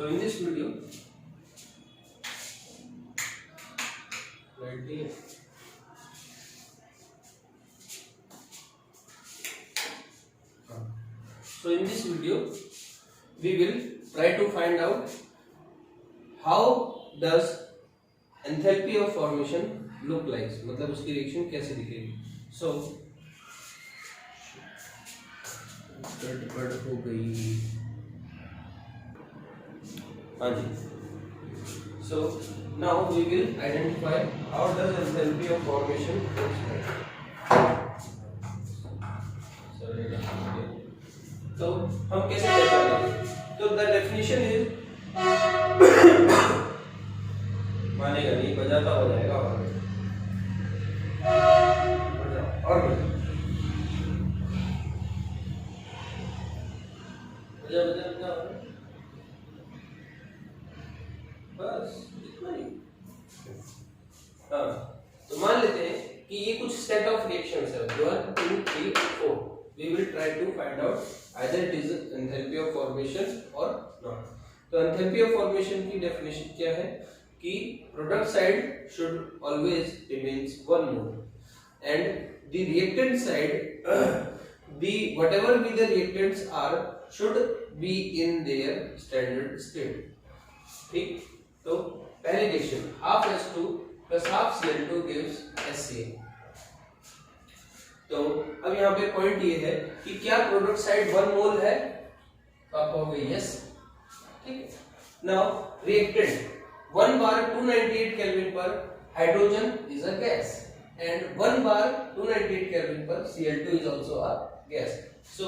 So in this video, right here, we will try to find out how does enthalpy of formation look like, मतलब उसकी reaction कैसे दिखेगी. So गड़बड़ हो गई. हाँ जी. So now we will identify how does enthalpy of formation looks like. तो हम कैसे करेंगे? तो the definition is मानेगा नहीं, बजाता हो जाएगा और बजा बस इतना ही. हाँ, तो मान लेते हैं कि ये कुछ सेट ऑफ रिएक्शंस है 1 2 3 4. We will try to find out either it is enthalpy of formation or not. तो enthalpy of formation की definition क्या है कि product side should always remains 1 mole and the reactant side the whatever be the reactants are should be in their standard state. ठीक. तो पहली reaction half H2 plus half Cl2 gives HCl. तो अब यहाँ पे पॉइंट ये है कि क्या प्रोडक्ट साइड 1 मोल है, तो आप कहोगे यस. ठीक है. नाउ रिएक्टेंट 1 बार 298 केल्विन पर hydrogen is a gas and 1 bar 298 kelvin पर Cl2 is also a gas. So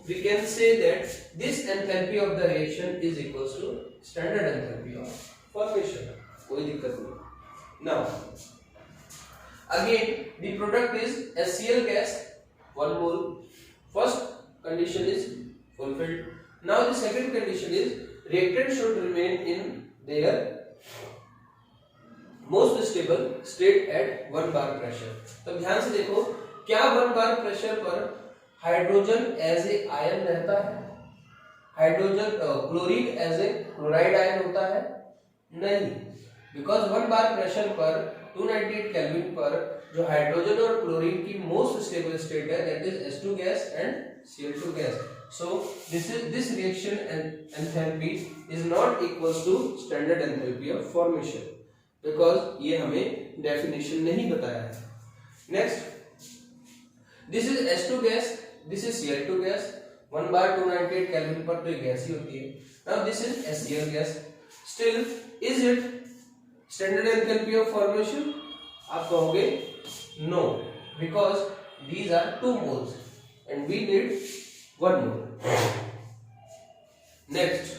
we can say that this enthalpy of the reaction is equals to standard enthalpy of formation. कोई दिक्कत नहीं. Now again the product is HCl gas 1 mole. First condition is fulfilled. Now the second condition is reactant should remain in their most stable state at 1 bar pressure. तो ध्यान से देखो, क्या 1 bar pressure पर hydrogen as a ion रहता है? Hydrogen chlorine as a chloride ion होता है? नहीं, बिकॉज 1 बार प्रेशर पर 298 केल्विन पर जो हाइड्रोजन और क्लोरीन की मोस्ट स्टेबल स्टेट है that is H2 gas and Cl2 gas. So this reaction enthalpy is not equals to standard enthalpy of formation because ये हमें डेफिनेशन नहीं बताया है. Next, this is H2 gas, this is Cl2 gas. 1 bar 298 kelvin पर तो ये gas ही होती है. Now this is HCl gas. Still is it standard enthalpy of formation? आप कहोगे no, because these are 2 moles and we need 1 mole. Next,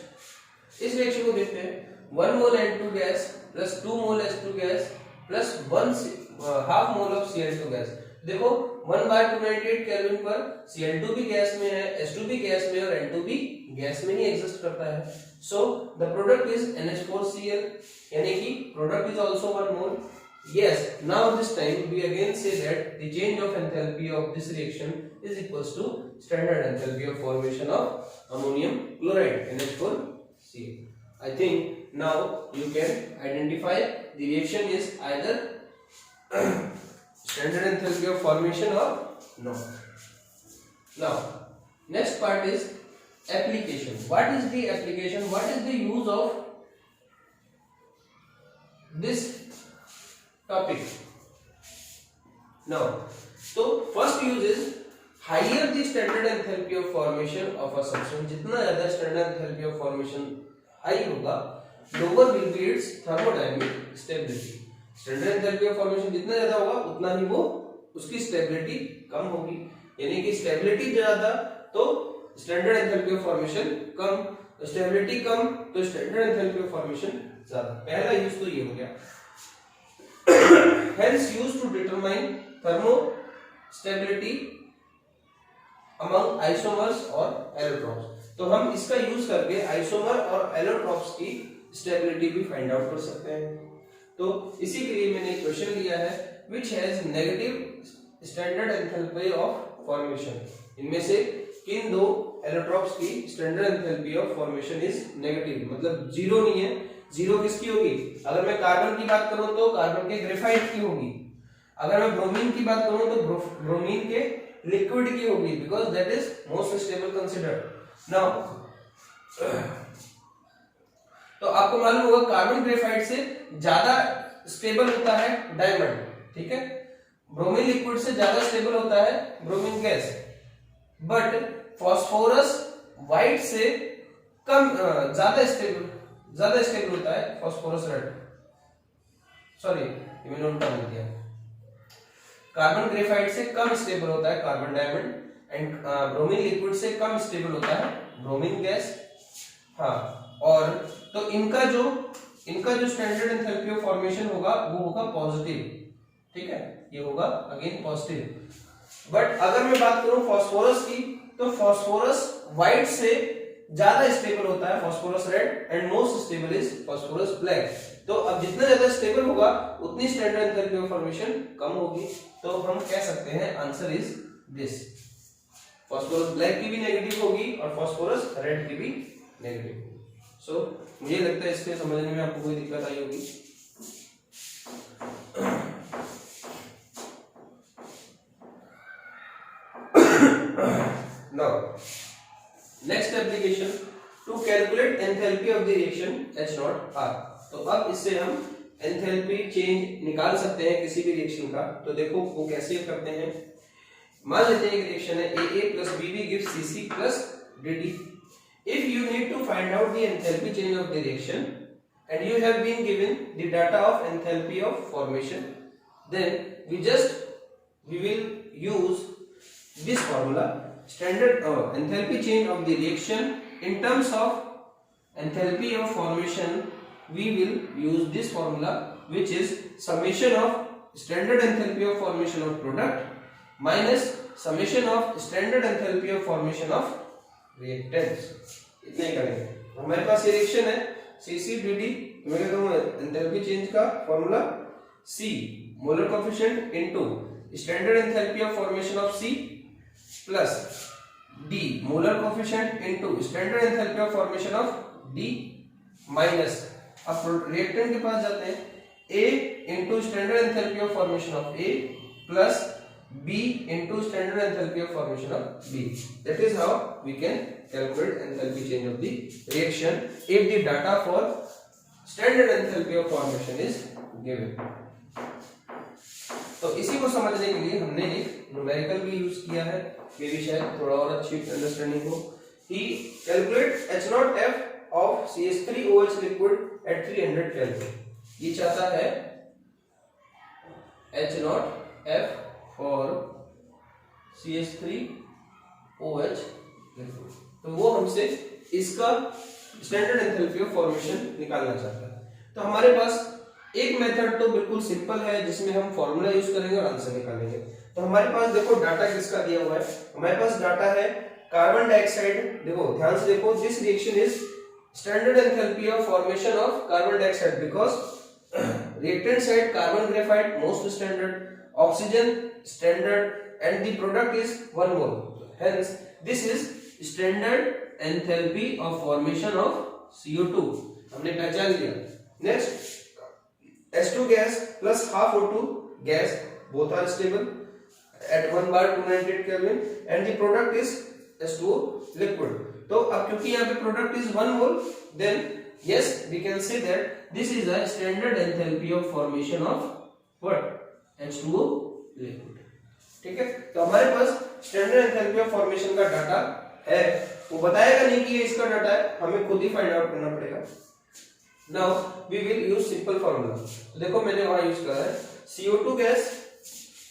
इस reaction को देखते हैं. 1 mole N2 gas plus 2 mole H2 gas plus 1/2 mole of Cl2 gas. देखो 1 bar 298 kelvin पर Cl2 भी gas में है, H2 भी गैस में है और N2 भी गैस में ही एग्जिस्ट करता है. So the product is NH4Cl, यानी कि product is also 1 mole. Yes, now this time we again say that the change of enthalpy of this reaction is equals to standard enthalpy of formation of ammonium chloride NH4Cl. I think now you can identify the reaction is either standard enthalpy of formation or not. Now next part is application. What is the application? What is the use of this topic? Now, so first use is higher the standard enthalpy of formation of a substance. जितना ज़्यादा standard enthalpy of formation high होगा, lower will be its thermodynamic stability. Standard enthalpy of formation जितना ज़्यादा होगा, उतना ही वो उसकी stability कम होगी. यानी कि stability ज़्यादा तो स्टैंडर्ड एंथैल्पी ऑफ फॉर्मेशन कम, स्टेबिलिटी कम तो स्टैंडर्ड एंथैल्पी ऑफ फॉर्मेशन ज्यादा. पहला यूज तो ये हो गया. Hence used to determine thermo stability among isomers और एलोट्रॉप्स. तो हम इसका यूज करके आइसोमर और एलोट्रॉप्स की स्टेबिलिटी भी फाइंड आउट कर सकते हैं. तो इसी के लिए मैंने एक क्वेश्चन लिया है which has negative standard enthalpy of formation. इनमें से किन 2 एलोट्रॉप्स की standard enthalpy of formation is negative, मतलब जीरो नहीं है। जीरो किसकी होगी? अगर मैं कार्बन की बात करूं तो कार्बन के ग्रेफाइट की होगी, अगर मैं ब्रोमीन की बात करूं तो ब्रोमीन के लिक्विड की होगी, because that is most stable considered. Now तो आपको मालूम होगा कार्बन ग्रेफाइट से ज्यादा स्टेबल होता है डायमंड, ठीक है। ब्रोमीन लिक्विड से ज्यादा स्टेबल होता है bromine gas, but phosphorus white से कम ज्यादा स्टेबल होता है फास्फोरस रेड। सॉरी, ये मैंने उल्टा बोल दिया। कार्बन ग्रेफाइट से कम स्टेबल होता है carbon diamond and bromine liquid से कम स्टेबल होता है ब्रोमीन गैस। हाँ, और तो इनका जो स्टैंडर्ड एंथैल्पी ऑफ फॉर्मेशन होगा वो होगा पॉजिटिव, ठीक है, ये होगा अगेन पॉजिटिव। बट अगर मैं बात करूं फास्फोरस की, तो फास्फोरस व्हाइट से ज्यादा स्टेबल होता है phosphorus red and most stable is phosphorus black. तो अब जितना ज्यादा स्टेबल होगा उतनी स्टैंडर्ड एंथैल्पी ऑफ फॉर्मेशन कम होगी। तो हम कह सकते हैं answer is this, phosphorus black की भी नेगेटिव होगी और फास्फोरस रेड की भी नेगेटिव होगी। सो मुझे लगता है इसके समझने में आपको कोई दिक्कत आई होगी। Now, next application to calculate enthalpy of the reaction H0R। तो अब इससे हम एंथैल्पी चेंज निकाल सकते हैं किसी भी रिएक्शन का। तो देखो वो कैसे करते हैं। मान लेते हैं एक रिएक्शन है AA plus BB gives CC plus DD। If you need to find out the enthalpy change of the reaction and you have been given the data of enthalpy of formation, then we will use this formula, standard enthalpy change of the reaction in terms of enthalpy of formation. We will use this formula, which is summation of standard enthalpy of formation of product minus summation of standard enthalpy of formation of reactants। इतना ही करेंगे। हमारे पास ये reaction है CCDD, मैं क्या करूंगा enthalpy change का formula C molar coefficient into standard enthalpy of formation of C plus D molar coefficient into standard enthalpy of formation of D minus, अब रिएक्टेंट के पास जाते हैं A into standard enthalpy of formation of A plus B into standard enthalpy of formation of B। That is how we can calculate enthalpy change of the reaction if the data for standard enthalpy of formation is given। तो इसी को समझने के लिए हमने एक numerical भी use किया है, ये भी शायद थोड़ा और अच्छी अंडरस्टैंडिंग हो। He calculate H0F of CH3OH liquid at 300 Kelvin। ये चाहता है H0F और CH3OH लिक्विड, तो वो हमसे इसका स्टैंडर्ड एंथैल्पी ऑफ फॉर्मेशन निकालना चाहता है। तो हमारे पास एक मेथड तो बिल्कुल सिंपल है जिसमें हम फॉर्मूला यूज करेंगे और आंसर निकालेंगे। तो हमारे पास देखो डाटा किसका दिया हुआ है, हमारे पास डाटा है कार्बन डाइऑक्साइड। देखो ध्यान से देखो, this reaction is standard enthalpy of formation of carbon dioxide because reactant side carbon graphite most standard, oxygen standard and the product is 1 mole, hence this is standard enthalpy of formation of CO2 हमने पहचान लिया। next H2 gas plus half O2 gas both are stable at 1 bar 298 Kelvin and the product is H2O liquid। तो अब क्योंकि यहाँ पे product is 1 mole, then yes we can say that this is a standard enthalpy of formation of what H2O liquid। ठीक है, तो हमारे पास standard enthalpy of formation का डाटा है, वो बताएगा नहीं कि ये इसका डाटा है, हमें खुद ही फाइंड आउट करना पड़ेगा। Now we will use simple formula. तो देखो मैंने वहां यूज करा है CO2 गैस।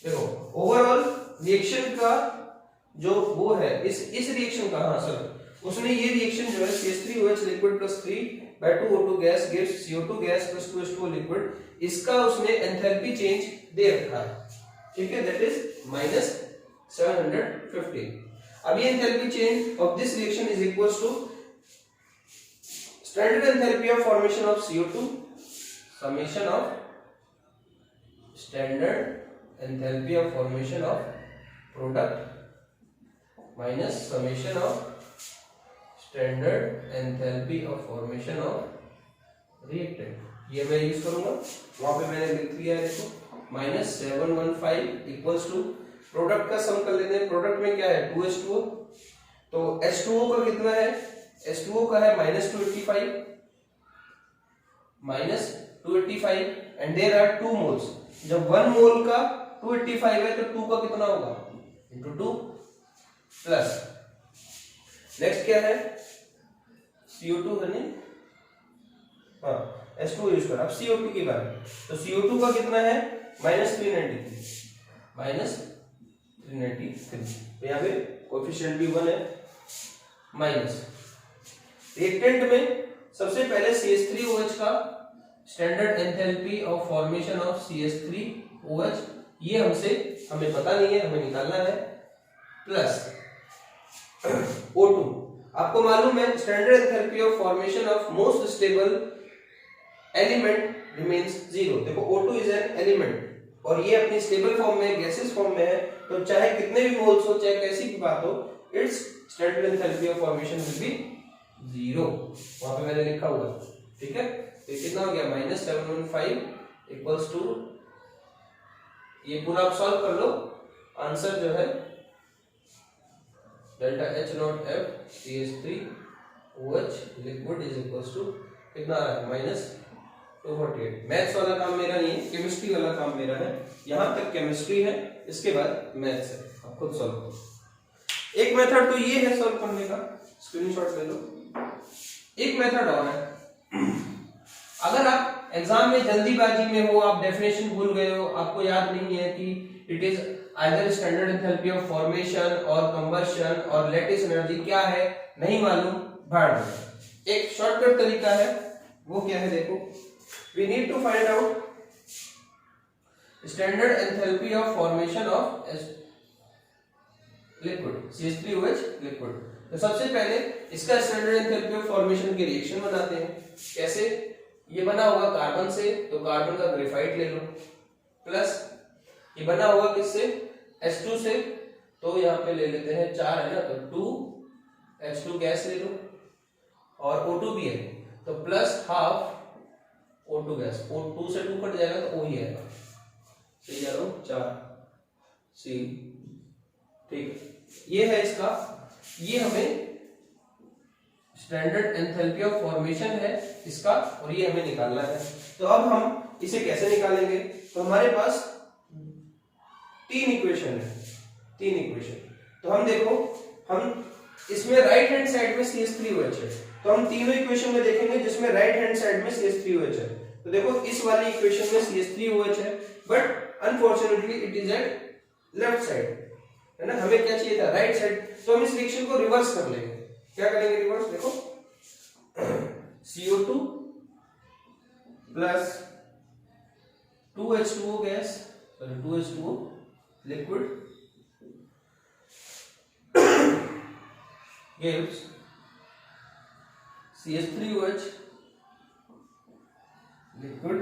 देखो ओवरऑल रिएक्शन का जो वो है इस रिएक्शन का, हाँ सर उसने ये रिएक्शन जो है CH3OH liquid plus 3/2O2 gas gives CO2 gas plus 2H2O liquid, इसका उसने एंथैल्पी चेंज दे रखा है, ठीक है, दैट इज -750। अब ये enthalpy change of this reaction is equals to standard enthalpy of formation of CO2 summation of standard enthalpy of formation of product minus summation of standard enthalpy of formation of reactant, ये मैं use करूंगा। वहां पे मैंने लिख दिया है, देखो -715 इक्वल्स टू, प्रोडक्ट का सम कर लेते हैं। प्रोडक्ट में क्या है 2H2O, तो H2O का कितना है, H2O का है -285 एंड देयर आर 2 मोल्स। जब 1 मोल का 285 है तो 2 का कितना होगा इंटू 2 प्लस, नेक्स्ट क्या है CO2 है नहीं, हाँ H2O यूज कर। अब CO2 की बात, तो CO2 का कितना है -393, तो यहाँ पे कोएफिशिएंट भी 1 है माइनस। रिएक्टेंट में सबसे पहले CH3OH का standard enthalpy of formation of CH3OH, ये हमें पता नहीं है, हमें निकालना है, प्लस O2। आपको मालूम है standard enthalpy of formation of most stable element remains 0। देखो O2 इज एन एलिमेंट और ये अपनी स्टेबल फॉर्म में, गैसेस फॉर्म में है, तो चाहे कितने भी मोल्स हो, चाहे कैसी भी बात हो, it's standard enthalpy of formation will be 0। वहां पे मैंने लिखा हुआ, ठीक है। तो ये कितना हो गया -715 इक्वल्स टू, ये पूरा आप सॉल्व कर लो, आंसर जो है delta H0F CH3OH liquid is equals to कितना आ रहा है -248। मैथ्स वाला काम मेरा नहीं है, केमिस्ट्री वाला काम मेरा है। यहां तक केमिस्ट्री है, इसके बाद मैथ्स है, आप खुद सॉल्व करो। एक मेथड तो ये है सॉल्व करने का, स्क्रीनशॉट ले लो। एक मेथड और है, अगर आप एग्जाम में जल्दीबाजी में हो, आप डेफिनेशन भूल गए हो, आपको याद नहीं है कि it is either standard enthalpy of formation और कंबशन और लैटिस एनर्जी क्या है नहीं मालूम, भाड़ में। एक शॉर्टकट तरीका है, वो क्या है देखो, we need to find out standard enthalpy of formation of liquid CH3OH liquid. तो सबसे पहले इसका स्टैंडर्ड एंथैल्पी ऑफ फॉर्मेशन के रिएक्शन बनाते हैं। कैसे, ये बना होगा कार्बन से, तो कार्बन का ग्रेफाइट ले लो, प्लस ये बना होगा किससे H2 से, तो यहाँ पे ले लेते हैं 4 है ना, तो 2H2 गैस ले लो, और O2 भी है, तो plus half O2 gas, O2 से 2 कट जाएगा तो O ही आएगा, सही जा रहा हूं, 4C, ठीक। ये है इसका, ये हमें स्टैंडर्ड एंथैल्पी ऑफ फॉर्मेशन है इसका, और ये हमें निकालना है। तो अब हम इसे कैसे निकालेंगे, तो हमारे पास 3 इक्वेशन है, 3 इक्वेशन। तो हम देखो, हम इसमें राइट हैंड साइड में CH3OH है, तो हम तीनों इक्वेशन में देखेंगे जिसमें राइट हैंड साइड में CH3OH है। तो देखो इस वाली इक्वेशन में CH3OH है, but unfortunately it is at left side, है ना, हमें क्या चाहिए था राइट साइड। तो हम इस रिएक्शन को रिवर्स कर लेंगे। क्या करेंगे रिवर्स, देखो CO2 plus 2H2O gas, sorry 2H2O liquid gives CH3OH liquid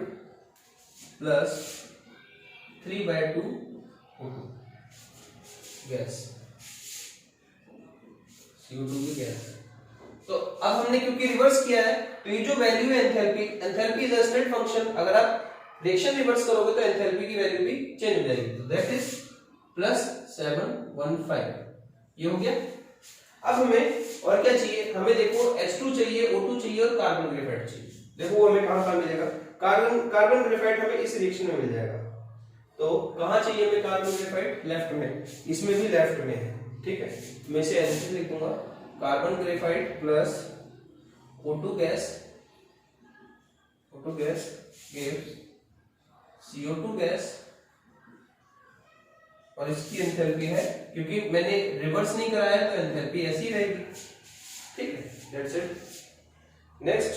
plus 3/2 O2 gas, CO2 की गैस। तो अब हमने क्योंकि रिवर्स किया है, तो ये जो वैल्यू है enthalpy is a state function, अगर आप रिएक्शन रिवर्स करोगे तो एंथैल्पी की वैल्यू भी चेंज हो जाएगी। तो दैट इज +715, ये हो गया। अब हमें और क्या चाहिए, हमें देखो H2 चाहिए, O2 चाहिए और कार्बन ग्रेफाइट चाहिए। देखो वो हमें कहां मिलेगा, कार्बन ग्रेफाइट हमें इस रिएक्शन में मिल जाएगा। तो कहां चाहिए हमें कार्बन ग्रेफाइट, लेफ्ट में, इसमें भी लेफ्ट में है, ठीक है। मैं इसे ऐसे लिख दूंगा, carbon graphite plus O2 gas gives CO2 gas, और इसकी एंथैल्पी है, क्योंकि मैंने रिवर्स नहीं कराया तो एंथैल्पी ऐसी रहेगी, ठीक है, दैट्स इट। नेक्स्ट,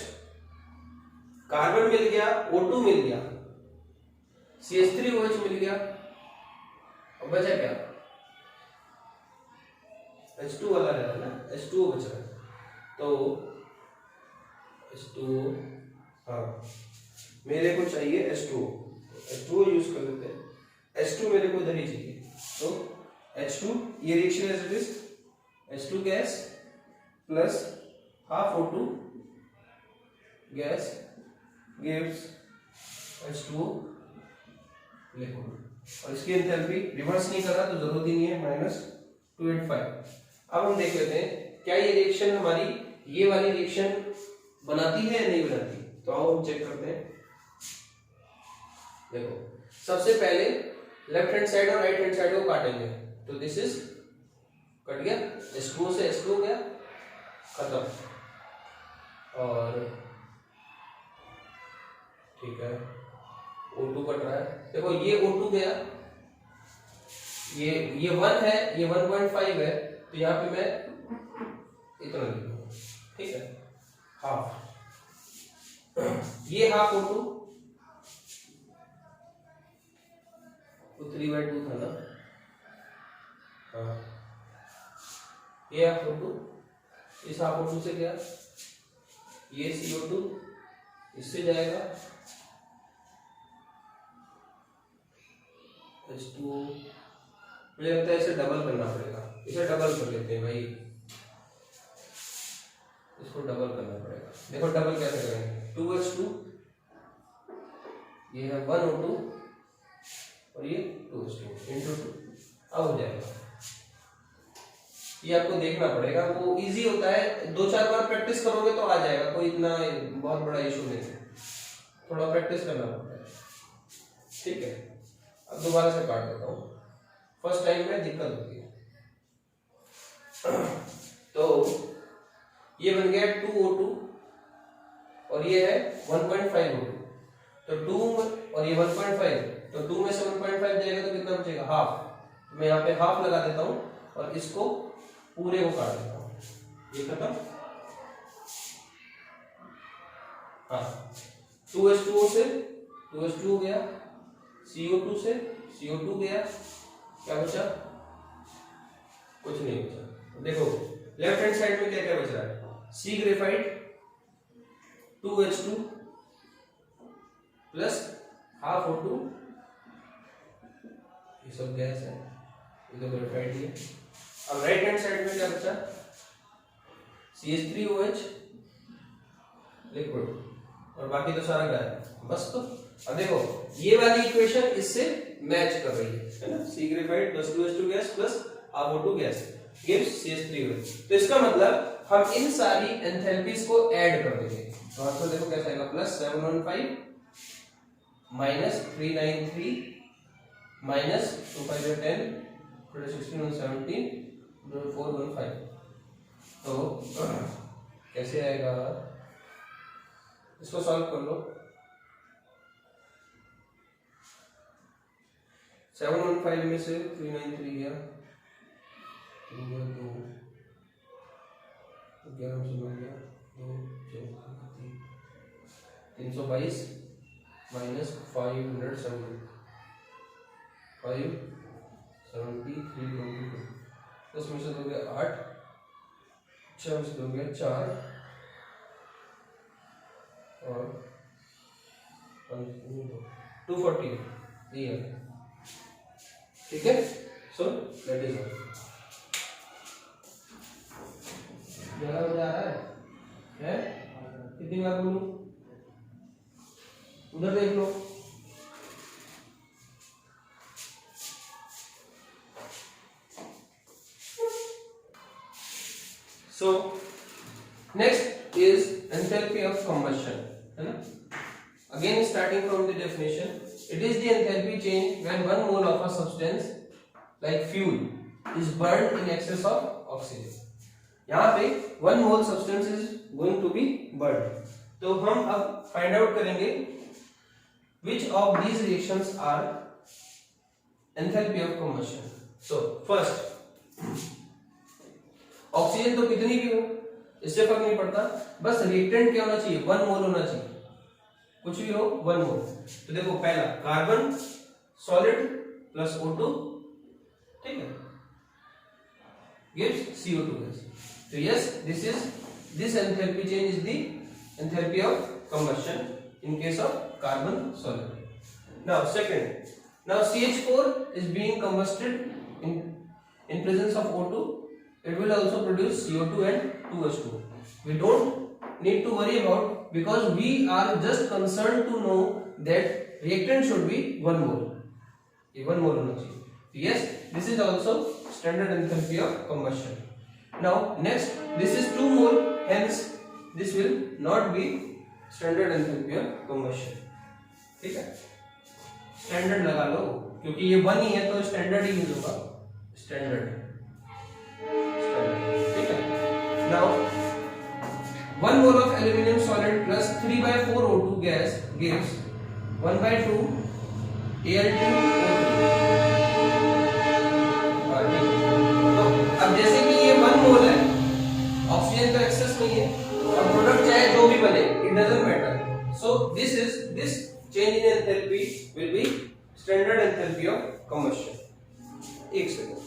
कार्बन मिल गया, O2 मिल गया, CH3OH मिल गया, अब बचा क्या, H2 वाला रहता है ना, H2O बच रहा है, तो H2O, हाँ मेरे को चाहिए H2O यूज कर लेते हैं। H2 मेरे को इधर ही चाहिए, तो H2, ये reaction as it is, H2 gas plus half O2 gas gives H2O liquid. और इसकी एंथैल्पी रिवर्स नहीं कर रहा तो जरूरत ही नहीं है, -285। अब हम देख लेते हैं क्या ये रिएक्शन हमारी ये वाली रिएक्शन बनाती है या नहीं बनाती। तो आओ हम चेक करते हैं। देखो सबसे पहले लेफ्ट हैंड साइड और राइट हैंड साइड को काटेंगे, तो दिस इज कट गया, H2O से H2O गया, खत्म। और ठीक है O2 कट रहा है, देखो ये O2 गया, ये 1 है, ये 1.5 है, तो यहाँ पे मैं इतना लिख दूंगा, ठीक है, हाफ, ये हाफ O2 तो 3/2 था ना, हाँ, ये हाफ O2, इस हाफ O2 से गया, ये CO2 इससे जाएगा, H2O, मुझे लगता है इसे डबल करना पड़ेगा, इसे डबल कर लेते हैं भाई, इसको डबल करना पड़ेगा। देखो डबल कैसे करेंगे, 2H2, ये है 1O2 और ये 2H2 इंटू 2, अब हो जाएगा। ये आपको देखना पड़ेगा, वो इजी होता है, 2-4 बार प्रैक्टिस करोगे तो आ जाएगा, कोई इतना बहुत बड़ा इशू नहीं है, थोड़ा प्रैक्टिस करना पड़ता है, ठीक है। अब दोबारा से काट देता हूँ, फर्स्ट टाइम में दिक्कत होती है। तो ये बन गया 2O2 और ये है 1.5O2, तो 2 और ये 1.5, तो 2 में से 1.5 जाएगा तो कितना बचेगा, हाफ, तो मैं यहाँ पे हाफ लगा देता हूँ और इसको पूरे को काट देता हूँ, ये खत्म। हाँ, 2H2O से 2H2O गया, CO2 से CO2 गया, क्या बचा, कुछ नहीं बचा। देखो लेफ्ट हैंड साइड में क्या क्या बच रहा है, C graphite 2H2 plus half O2, ये सब गैस है, ये तो ग्रेफाइट ही है। अब राइट हैंड साइड में क्या बचा, CH3OH लिक्विड और बाकी तो सारा गया है, बस। तो अब देखो ये वाली इक्वेशन इससे मैच कर रही है ना, C graphite plus 2H2 gas plus half O2 gas gives CH3OH। तो इसका मतलब हम इन सारी एंथैल्पीज को ऐड कर देंगे, तो आंसर देखो कैसा आएगा, +715 -393 -2510 16 17 415। तो कैसे आएगा, इसको सॉल्व कर लो। 715 में से 393 गया, 2 11 से बन गया 2 322 -570 573 10 में से हो गया 8, 6 में से हो गया 4 और 240, ये है, ठीक है। So that is all. जगह बजा रहा है कितनी बार बोलूं, उधर देख लो। So next is enthalpy of combustion, है ना। Again starting from the definition, it is the enthalpy change when 1 mole of a substance like fuel is burned in excess of oxygen। यहाँ पे 1 mole substance is going to be burned। तो हम अब find out करेंगे which of these reactions are enthalpy of combustion। So first oxygen तो कितनी भी हो इससे फर्क नहीं पड़ता, बस रिएक्टेंट क्या होना चाहिए, 1 मोल होना चाहिए, कुछ भी हो 1 मोल। तो देखो पहला कार्बन सॉलिड प्लस O2, ठीक है, gives CO2 गैस। तो yes this enthalpy change is the enthalpy of combustion in case of carbon solid। Now second, now CH4 is being combusted in presence of O2, it will also produce CO2 and 2H2। We don't need to worry about, because we are just concerned to know that reactant should be 1 mole. ये 1 mole होना चाहिए. Yes, this is also standard enthalpy of combustion. Now next, this is 2 mole, hence this will not be standard enthalpy of combustion. ठीक है, standard लगा लो क्योंकि ये 1 ही है तो स्टैंडर्ड ही यूज होगा. स्टैंडर्ड. ठीक है. Now 1 mole of aluminum solid plus 3/4 O2 gas gives 1/2 Al2O3. तो अब जैसे कि ये 1 मोल है, ऑक्सीजन तो एक्सेस नहीं है और प्रोडक्ट चाहे जो भी बने, it doesn't matter. So this change in enthalpy will be standard enthalpy of combustion. एक second.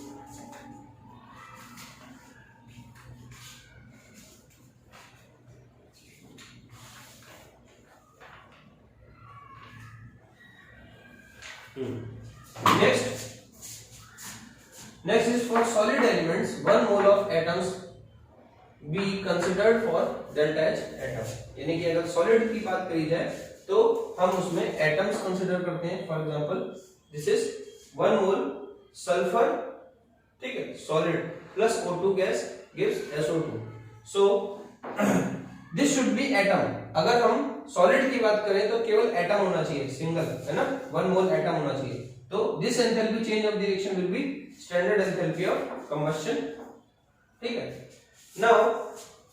Next is for solid elements, 1 mole of atoms be considered for delta H atom. यानी कि अगर सॉलिड की बात करी जाए तो हम उसमें एटम्स कंसिडर करते हैं. For example this is 1 mole sulphur, ठीक है, solid plus O2 gas gives SO2. So this should be atom. अगर हम सॉलिड की बात करें तो केवल एटम होना चाहिए, सिंगल, है ना, 1 मोल एटम होना चाहिए. तो this enthalpy change of direction will be standard enthalpy of combustion. ठीक है. Now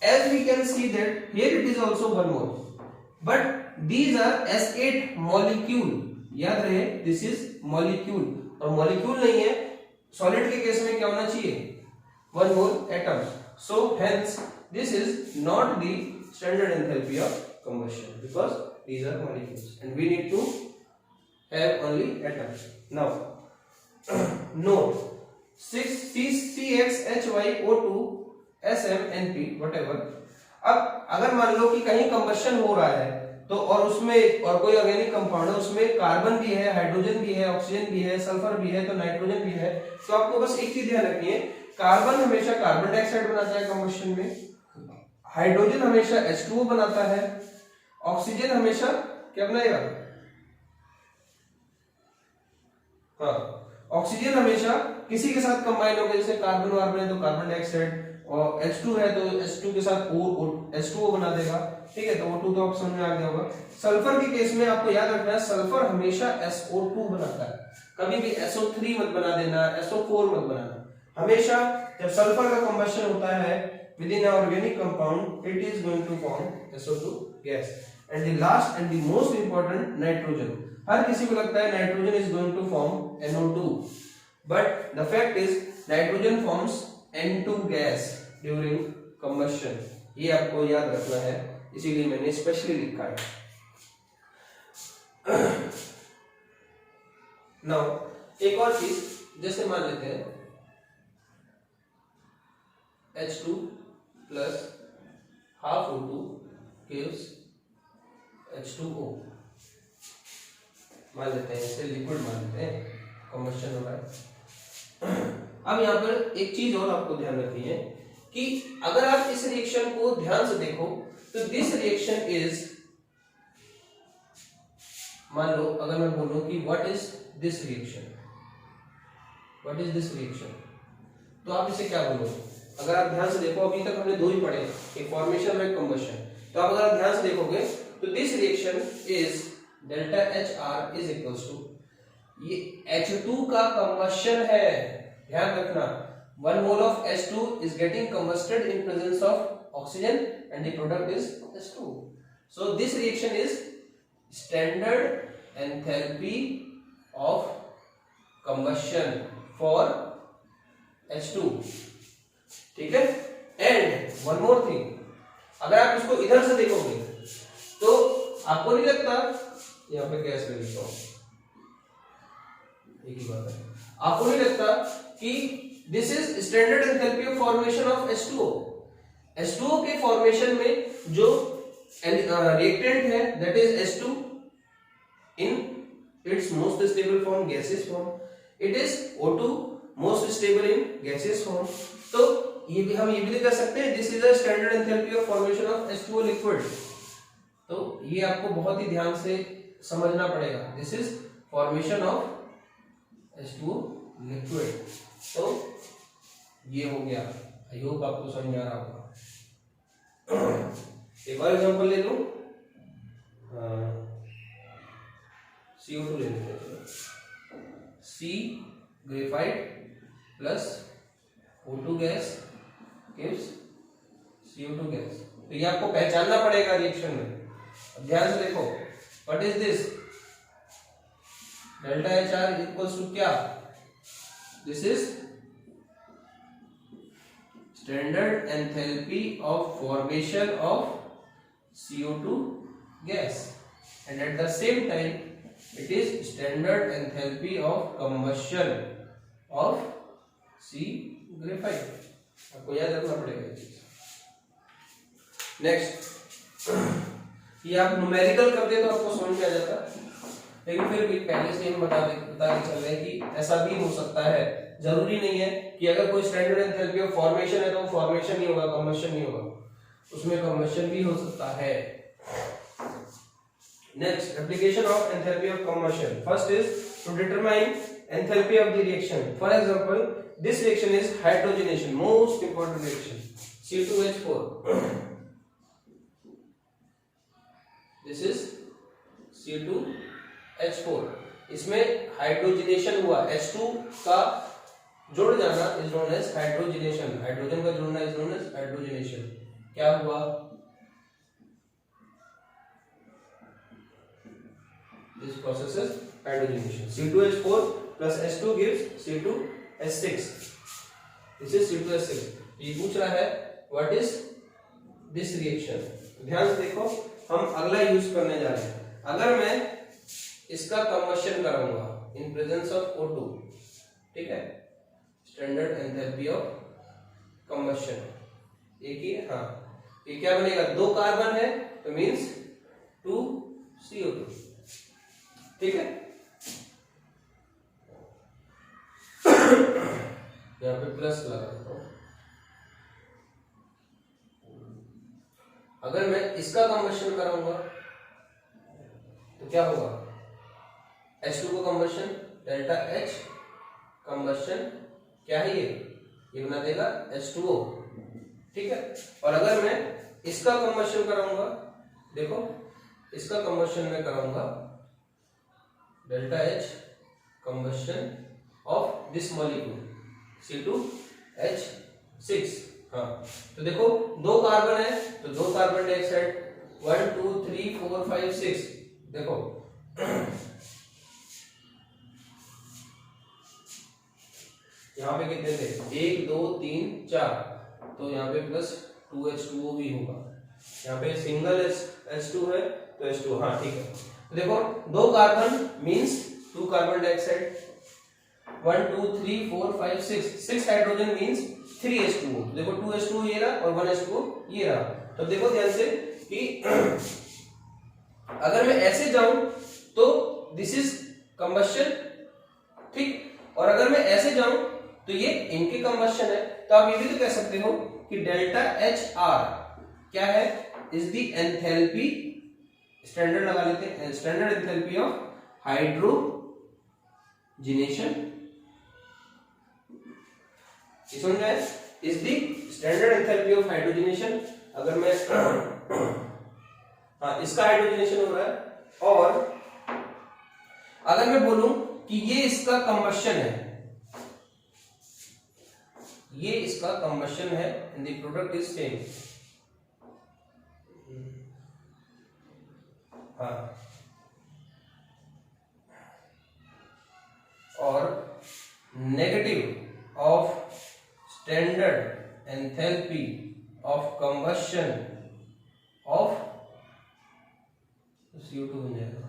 as we can see that here it is also 1 mole, but these are S8 molecule. याद रहे, this is molecule और molecule नहीं है. Solid के case में क्या होना चाहिए, 1 mole atoms. So hence this is not the standard enthalpy of combustion because these are molecules and we need to have only atoms. Now note 6CXHYO2 SMNP whatever. अब अगर मान लो कि कहीं कंबशन हो रहा है तो और उसमें और कोई ऑर्गेनिक कंपाउंड है, उसमें कार्बन भी है, हाइड्रोजन भी है, ऑक्सीजन भी है, सल्फर भी है, तो नाइट्रोजन भी है. तो आपको बस एक चीज ध्यान रखनी है, कार्बन हमेशा कार्बन डाइऑक्साइड बनाता है कंबशन में, हाइड्रोजन हमेशा H2O बनाता है, ऑक्सीजन हमेशा क्या बनाएगा, हाँ, ऑक्सीजन हमेशा किसी के साथ कंबाइन होगा. जैसे कार्बन वार्बन है तो कार्बन डाइऑक्साइड, और H2 है तो H2 के साथ H2O बना देगा. ठीक है, तो O2 तो ऑप्शन में आ गया होगा. सल्फर के केस में आपको याद रखना है, सल्फर हमेशा SO2 बनाता है, कभी भी SO3 मत बना देना, SO4 मत बनाना. हमेशा जब सल्फर का कंबशन होता है with in organic compound, it is going to form SO2 gas. And the last and the most important, nitrogen. हर किसी को लगता है nitrogen is going to form NO2, but the fact is nitrogen forms N2 gas during combustion. ये आपको याद रखना है, इसीलिए मैंने स्पेशली लिखा है. नाउ एक और चीज, जैसे मान लेते हैं H2 plus half O2 gives H2O. मान लेते हैं, इसे लिक्विड मान लेते हैं, कंबशन हो रहा है. अब यहाँ पर एक चीज और आपको ध्यान रखनी है कि अगर आप इस रिएक्शन को ध्यान से देखो तो दिस रिएक्शन इज, मान लो अगर मैं बोलूं कि what is this reaction, what is this reaction, तो आप इसे क्या बोलोगे. अगर आप ध्यान से देखो, अभी तक हमने दो ही पढ़े, एक फॉर्मेशन और एक कंबशन. तो आप अगर आप ध्यान से देखोगे तो this reaction is delta HR is equals to, ये H2 का कंबशन है. ध्यान रखना, 1 mole of H2 is getting combusted in presence of oxygen and the product is H2. So this reaction is standard enthalpy of combustion for H2. ठीक है. And one more thing, अगर आप इसको इधर से देखोगे तो आपको नहीं लगता, यहाँ पे गैस ले लेता हूं, एक ही बात है, आपको नहीं लगता कि this is standard enthalpy of formation of H2O. H2O के फॉर्मेशन में जो रिएक्टेंट है that is H2 in its most stable form, gaseous form. It is O2 most stable in gaseous form. तो ये भी हम ये भी कर सकते हैं, this is a standard enthalpy of formation of H2O liquid. तो ये आपको बहुत ही ध्यान से समझना पड़ेगा, this is formation of H2O liquid. तो ये हो गया, आई होप आपको समझ आ रहा होगा। एक और एग्जांपल ले लूं, CO2 ले लेते हैं। C graphite plus O2 gas gives CO2 gas. तो ये आपको पहचानना पड़ेगा रिएक्शन में। अब ध्यान से देखो, what is this, delta HR equals to क्या, this is standard enthalpy of formation of CO2 gas, and at the same time it is standard enthalpy of combustion of C graphite। आपको याद रखना पड़ेगा ये चीज। नेक्स्ट, ये आप numerical करते तो आपको समझ में आ जाता, लेकिन फिर भी पहले से हम बता के चल रहे हैं कि ऐसा भी हो सकता है। जरूरी नहीं है कि अगर कोई स्टैंडर्ड एंथैल्पी ऑफ फॉर्मेशन है तो वो फॉर्मेशन नहीं होगा, कंबशन नहीं होगा, उसमें कंबशन भी हो सकता है। Next, application of enthalpy of combustion. First is to determine enthalpy of the reaction. For example, this reaction is hydrogenation, most important reaction. C2H4. This is C2H4. इसमें हाइड्रोजनेशन हुआ, H2 का जुड़ जाना is known as hydrogenation. Hydrogen का जुड़ना is known as hydrogenation. क्या हुआ? This process is hydrogenation. C2H4 plus H2 gives C2H6. This is C2H6. ये पूछ रहा है what is this reaction। ध्यान से देखो, हम अगला यूज करने जा रहे हैं। अगर मैं इसका कंबशन कराऊंगा in presence of O2, ठीक है, स्टैंडर्ड एंथैल्पी ऑफ कंबशन, एक ही हाँ, ये क्या बनेगा, 2 कार्बन है तो मींस 2 CO2, ठीक है। यहाँ पे प्लस लगा देता हूं। अगर मैं इसका कंबशन कराऊंगा तो क्या होगा, H2 को कंबशन, डेल्टा H कंबशन क्या है, ये बना देगा H2O, ठीक है। और अगर मैं इसका कंबशन कराऊंगा, देखो इसका कंबशन मैं कराऊंगा, delta H combustion of this molecule C2H6। हाँ, तो देखो 2 कार्बन है तो 2 कार्बन डाइऑक्साइड, 1 2 3 4 5 6, देखो यहाँ पे कितने थे, 1 2 3 4, तो यहाँ पे प्लस 2H2O भी होगा। यहाँ पे सिंगल H2 है तो H2, हाँ ठीक है। तो देखो 2 carbon means 2 carbon dioxide, 1 2 3 4 5 6 hydrogen means 3H2O। देखो 2H2O ये रहा और 1H2O ये रहा। तो देखो ध्यान से कि अगर मैं ऐसे जाऊं तो दिस इज कंबशन, ठीक, और अगर मैं ऐसे जाऊं तो ये इनकी कंबशन है। तो आप ये भी तो कह सकते हो कि डेल्टा HR क्या है, इज द एंथैल्पी, स्टैंडर्ड लगा लेते हैं, स्टैंडर्ड एंथैल्पी ऑफ हाइड्रोजनेशन, समझ में, is the standard enthalpy of hydrogenation. अगर मैं हाँ, इसका हाइड्रोजनेशन हो रहा है, और अगर मैं बोलूं कि ये इसका कंबशन है, ये इसका कंबशन है and the product is same, हाँ, और negative of standard enthalpy of combustion of CO2 बन जाएगा।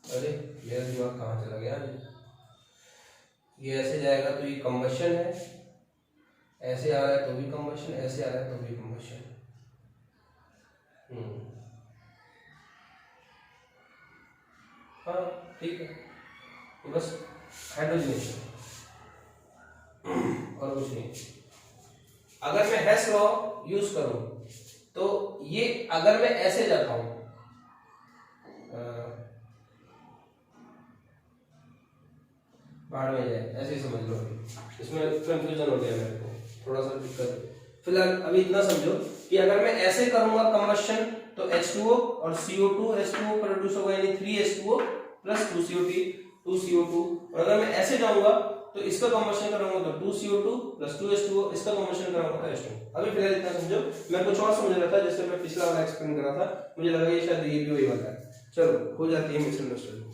अरे मेरा दिमाग कहाँ चला गया, ये ऐसे जाएगा तो ये कंबशन है, ऐसे आ रहा है तो भी कंबशन, ऐसे आ रहा है तो भी कंबशन। हाँ ठीक है, तो बस हाइड्रोजनेशन और कुछ नहीं। अगर मैं हेस लॉ यूज करूं तो ये अगर मैं ऐसे जाता हूं, बाहर में जाए ऐसे ही समझ लो, इसमें कंफ्यूजन हो गया मेरे को, थोड़ा सा दिक्कत। फिलहाल अभी इतना समझो कि अगर मैं ऐसे करूंगा कंबशन तो H2O और CO2 H2O प्रोड्यूस होगा, यानी 3H2O प्लस 2CO2। और अगर मैं ऐसे जाऊंगा तो इसका कंबशन करूंगा तो 2CO2 प्लस 2H2O, इसका कंबशन करूंगा H2। अभी फिलहाल इतना समझो। मैं कुछ और समझ रहा था जैसे मैं पिछला वाला एक्सप्लेन कर रहा था, मुझे लगा ये शायद ये भी वही वाला है। चलो हो जाती है मिसअंडरस्टैंडिंग।